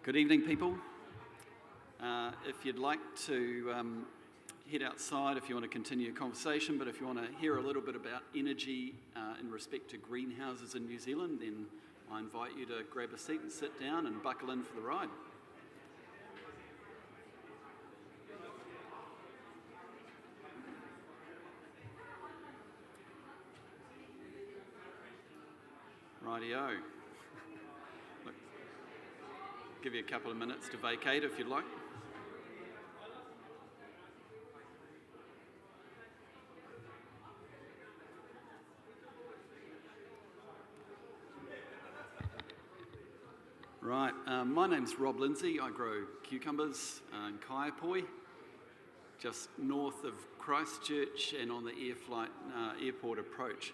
Good evening, people. If you'd like to head outside, if you want to continue your conversation, but if you want to hear a little bit about energy in respect to greenhouses in New Zealand, then I invite you to grab a seat and sit down and buckle in for the ride. Rightio. Look, give you a couple of minutes to vacate if you'd like. Right, my name's Rob Lindsay. I grow cucumbers in Kaiapoi, just north of Christchurch and on the airport approach.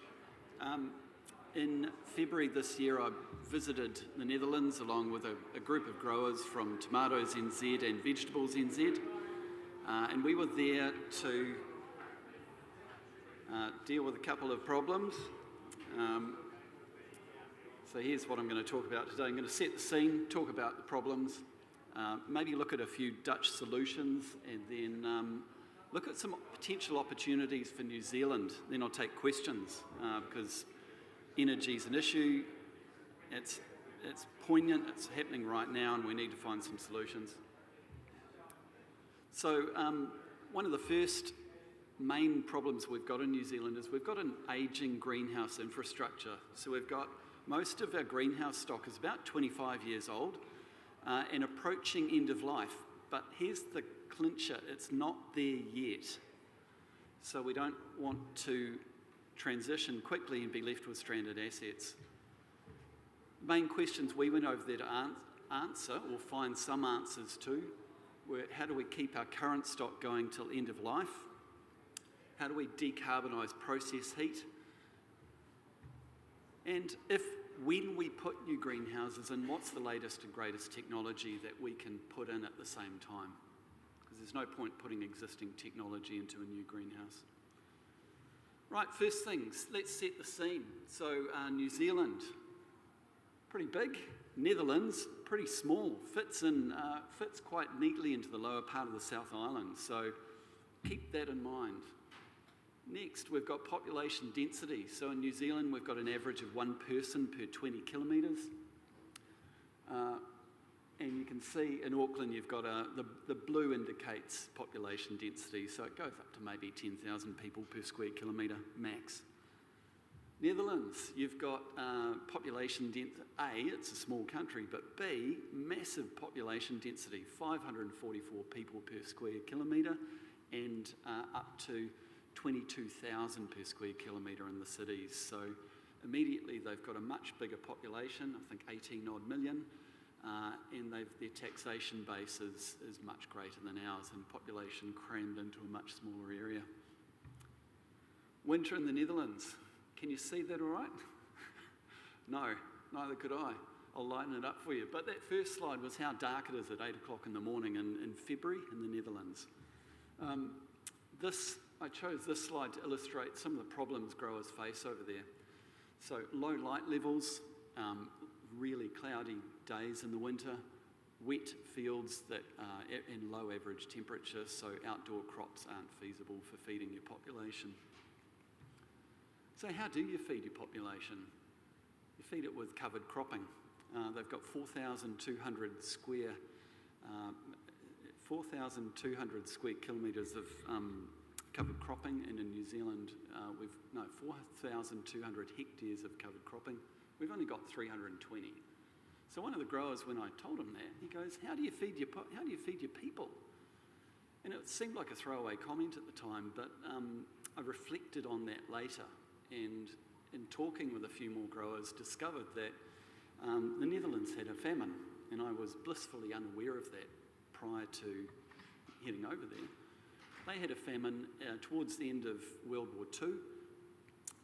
In February this year, I visited the Netherlands along with a group of growers from Tomatoes NZ and Vegetables NZ, and we were there to deal with a couple of problems. So here's what I'm going to talk about today. I'm going to set the scene, talk about the problems, maybe look at a few Dutch solutions, and then look at some potential opportunities for New Zealand. Then I'll take questions, because energy is an issue. It's poignant, it's happening right now, and we need to find some solutions. So one of the first main problems we've got in New Zealand is we've got an ageing greenhouse infrastructure. So we've got most of our greenhouse stock is about 25 years old and approaching end of life. But here's the clincher, it's not there yet. So we don't want to transition quickly and be left with stranded assets. Main questions we went over there to answer, or find some answers to, were how do we keep our current stock going till end of life? How do we decarbonise process heat? And when we put new greenhouses in, what's the latest and greatest technology that we can put in at the same time? Because there's no point putting existing technology into a new greenhouse. Right, first things, let's set the scene. So New Zealand, pretty big. Netherlands, pretty small. Fits quite neatly into the lower part of the South Island. So keep that in mind. Next, we've got population density. So in New Zealand, we've got an average of 1 person per 20 kilometres. And you can see in Auckland, you've got the blue indicates population density. So it goes up to maybe 10,000 people per square kilometre max. Netherlands, you've got population density. A, it's a small country, but B, massive population density, 544 people per square kilometre and up to 22,000 per square kilometre in the cities. So immediately they've got a much bigger population, I think 18 odd million, and their taxation base is much greater than ours, and population crammed into a much smaller area. Winter in the Netherlands, can you see that all right? No, neither could I. I'll lighten it up for you. But that first slide was how dark it is at 8 o'clock in the morning in February in the Netherlands. I chose this slide to illustrate some of the problems growers face over there. So low light levels, really cloudy days in the winter, wet fields and low average temperature, so outdoor crops aren't feasible for feeding your population. So how do you feed your population? You feed it with covered cropping. They've got 4,200 square kilometres of covered cropping, and in New Zealand 4,200 hectares of covered cropping. We've only got 320. So one of the growers, when I told him that, he goes, "How do you feed your people?" And it seemed like a throwaway comment at the time, but I reflected on that later, and in talking with a few more growers, discovered that the Netherlands had a famine, and I was blissfully unaware of that prior to heading over there. They had a famine towards the end of World War II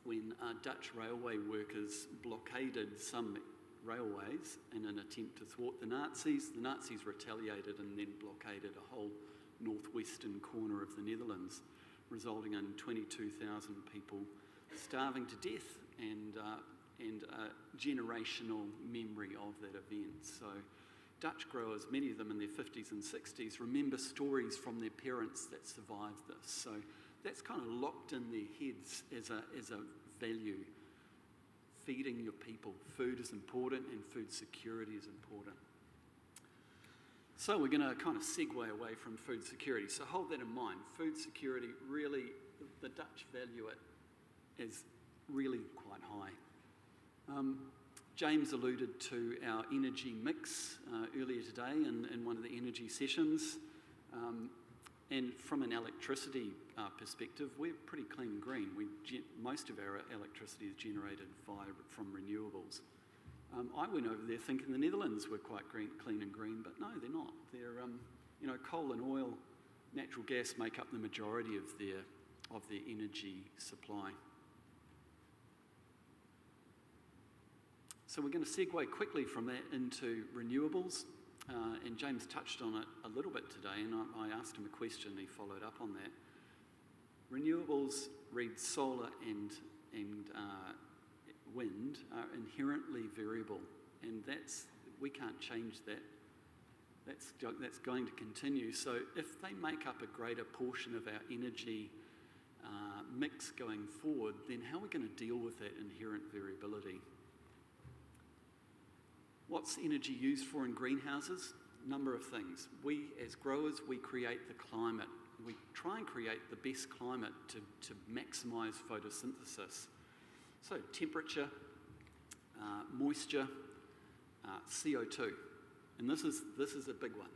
when Dutch railway workers blockaded some railways in an attempt to thwart the Nazis. The Nazis retaliated and then blockaded a whole northwestern corner of the Netherlands, resulting in 22,000 people starving to death and a generational memory of that event. So Dutch growers, many of them in their 50s and 60s, remember stories from their parents that survived this. So that's kind of locked in their heads as a value. Feeding your people. Food is important and food security is important. So we're going to kind of segue away from food security. So hold that in mind. Food security, really, the Dutch value it is really quite high. James alluded to our energy mix earlier today in one of the energy sessions. And from an electricity perspective, we're pretty clean and green. Most of our electricity is generated from renewables. I went over there thinking the Netherlands were quite clean and green, but no, they're not. They're, coal and oil, natural gas make up the majority of their energy supply. So we're going to segue quickly from that into renewables. And James touched on it a little bit today, and I asked him a question, and he followed up on that. Renewables, read solar and wind, are inherently variable, and we can't change that. That's going to continue. So if they make up a greater portion of our energy mix going forward, then how are we going to deal with that inherent variability? What's energy used for in greenhouses? A number of things. We, as growers, we create the climate. We try and create the best climate to maximise photosynthesis. So temperature, moisture, CO2. And this is a big one.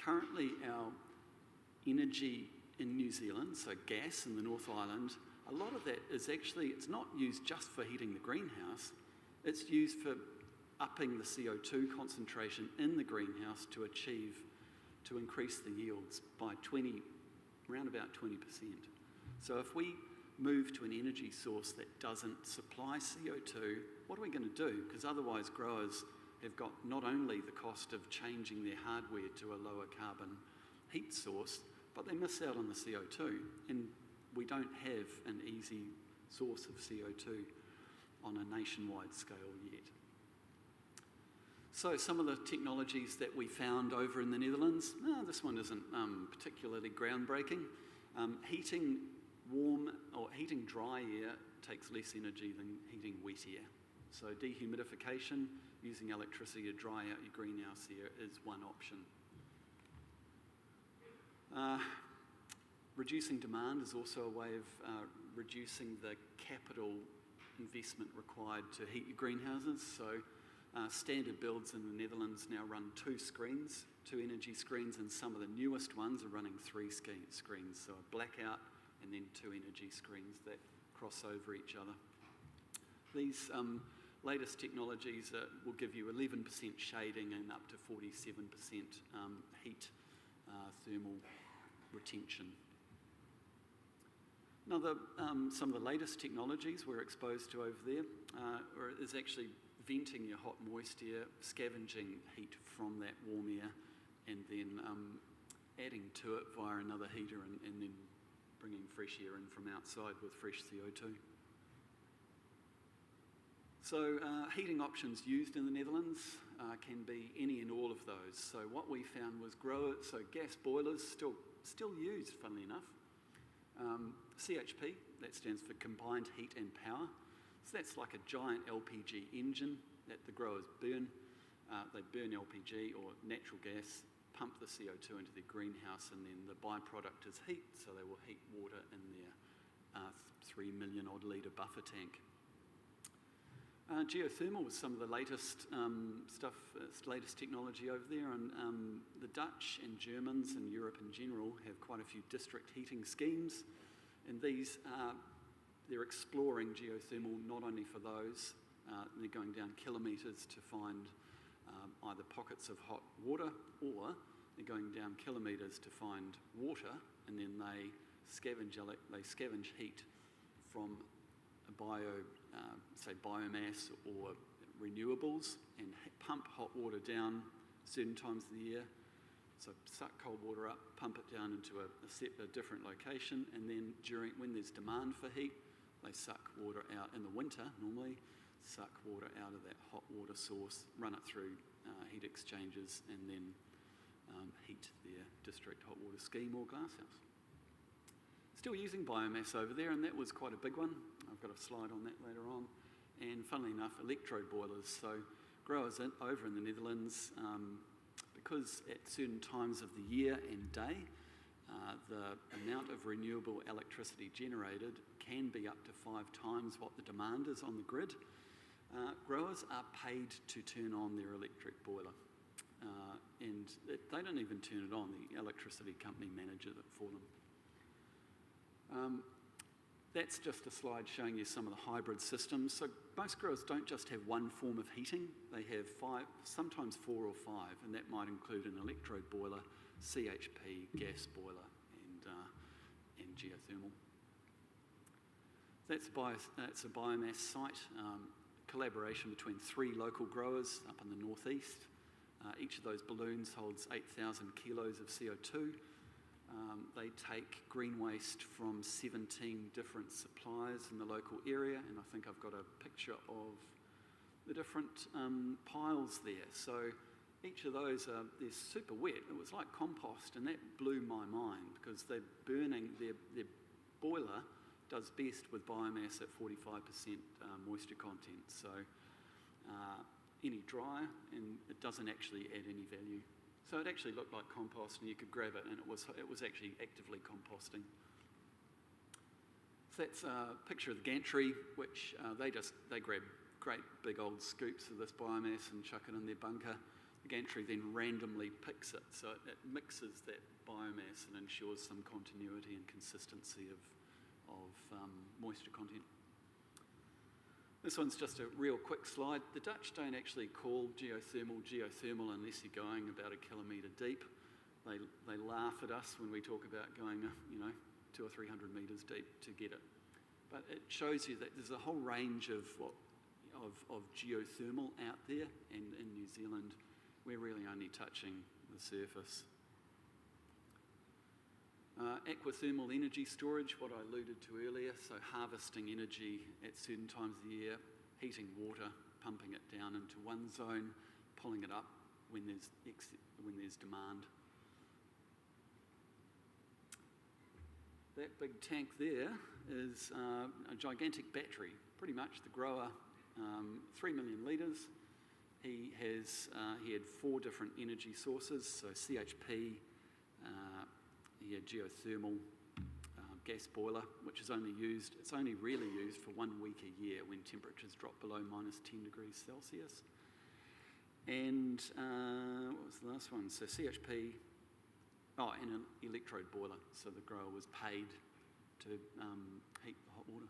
Currently our energy in New Zealand, so gas in the North Island, a lot of that is actually, it's not used just for heating the greenhouse, it's used for upping the CO2 concentration in the greenhouse to increase the yields by around about 20%. So if we move to an energy source that doesn't supply CO2, what are we going to do? Because otherwise growers have got not only the cost of changing their hardware to a lower carbon heat source, but they miss out on the CO2. And we don't have an easy source of CO2 on a nationwide scale yet. So some of the technologies that we found over in the Netherlands, this one isn't particularly groundbreaking. Heating warm or heating dry air takes less energy than heating wet air. So dehumidification, using electricity to dry out your greenhouse air is one option. Reducing demand is also a way of reducing the capital investment required to heat your greenhouses. So standard builds in the Netherlands now run two energy screens, and some of the newest ones are running three screens. So a blackout and then two energy screens that cross over each other. These latest technologies will give you 11% shading and up to 47% heat thermal retention. Another, some of the latest technologies we're exposed to over there is actually venting your hot, moist air, scavenging heat from that warm air, and then adding to it via another heater and then bringing fresh air in from outside with fresh CO2. So heating options used in the Netherlands can be any and all of those. So what we found was gas boilers still used, funnily enough. CHP, that stands for combined heat and power. So that's like a giant LPG engine that the growers burn. They burn LPG or natural gas, pump the CO2 into their greenhouse, and then the byproduct is heat, so they will heat water in their 3 million odd litre buffer tank. Geothermal was some of the latest latest technology over there, and the Dutch and Germans and Europe in general have quite a few district heating schemes, and these they're exploring geothermal not only for those, they're going down kilometres to find either pockets of hot water, or they're going down kilometres to find water, and then they scavenge heat from say biomass or renewables, and pump hot water down certain times of the year. So suck cold water up, pump it down into a different location, and then when there's demand for heat, they suck water out in the winter, normally, suck water out of that hot water source, run it through heat exchangers, and then heat their district hot water scheme or glasshouse. Still using biomass over there, and that was quite a big one. I've got a slide on that later on. And funnily enough, electrode boilers. So growers over in the Netherlands, because at certain times of the year and day, the amount of renewable electricity generated can be up to 5 times what the demand is on the grid. Growers are paid to turn on their electric boiler. And they don't even turn it on, the electricity company manages it for them. That's just a slide showing you some of the hybrid systems. So most growers don't just have one form of heating, they have 5, sometimes 4 or 5, and that might include an electrode boiler, CHP, gas boiler, and geothermal. That's a biomass site, collaboration between 3 local growers up in the northeast. Each of those balloons holds 8,000 kilos of CO2. They take green waste from 17 different suppliers in the local area, and I think I've got a picture of the different piles there. So each of those, they're super wet. It was like compost, and that blew my mind because they're burning, their boiler does best with biomass at 45% moisture content. So any drier, and it doesn't actually add any value. So it actually looked like compost, and you could grab it, and it was actually actively composting. So that's a picture of the gantry, which they grab great big old scoops of this biomass and chuck it in their bunker. The gantry then randomly picks it, so it mixes that biomass and ensures some continuity and consistency of moisture content. This one's just a real quick slide. The Dutch don't actually call geothermal unless you're going about 1 kilometre deep. They laugh at us when we talk about going, 200 or 300 metres deep to get it. But it shows you that there's a whole range of geothermal out there, and in New Zealand, we're really only touching the surface. Aquathermal energy storage, what I alluded to earlier, so harvesting energy at certain times of the year, heating water, pumping it down into one zone, pulling it up when there's demand. That big tank there is a gigantic battery, pretty much the grower, 3 million litres. He had 4 different energy sources, so CHP, he had geothermal, gas boiler, which is only really used for 1 week a year when temperatures drop below -10 degrees Celsius. And what was the last one? So CHP, and an electrode boiler. So the grower was paid to heat the hot water.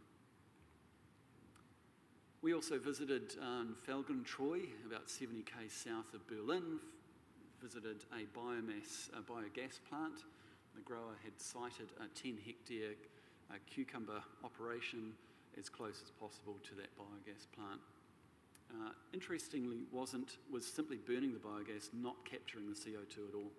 We also visited Felgentreu, about 70 km south of Berlin, visited a biogas plant. The grower had sited a 10-hectare cucumber operation as close as possible to that biogas plant. Interestingly, was simply burning the biogas, not capturing the CO2 at all.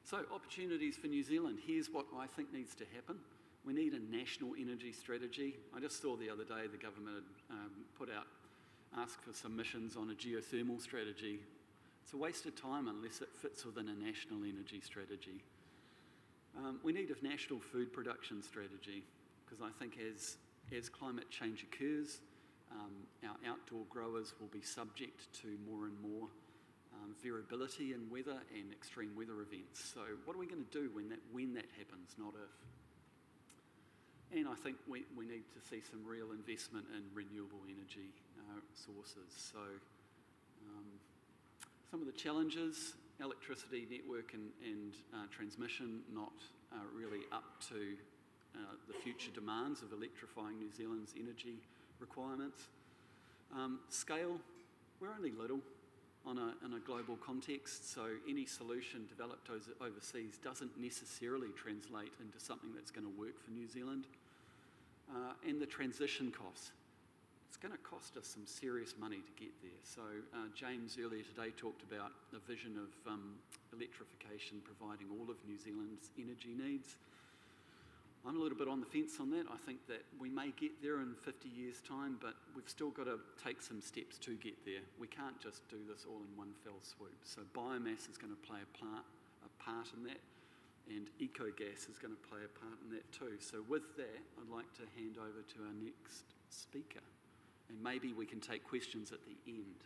So opportunities for New Zealand. Here's what I think needs to happen. We need a national energy strategy. I just saw the other day the government had asked for submissions on a geothermal strategy. It's a waste of time unless it fits within a national energy strategy. We need a national food production strategy because I think as climate change occurs, our outdoor growers will be subject to more and more variability in weather and extreme weather events. So what are we going to do when that happens, not if? And I think we need to see some real investment in renewable energy sources. So some of the challenges, electricity network and transmission not really up to the future demands of electrifying New Zealand's energy requirements. Scale, we're only little in a global context, so any solution developed overseas doesn't necessarily translate into something that's going to work for New Zealand. And the transition costs. It's going to cost us some serious money to get there. So James earlier today talked about the vision of electrification providing all of New Zealand's energy needs. I'm a little bit on the fence on that. I think that we may get there in 50 years' time, but we've still got to take some steps to get there. We can't just do this all in one fell swoop. So biomass is going to play a part in that, and eco-gas is going to play a part in that too. So with that, I'd like to hand over to our next speaker, and maybe we can take questions at the end.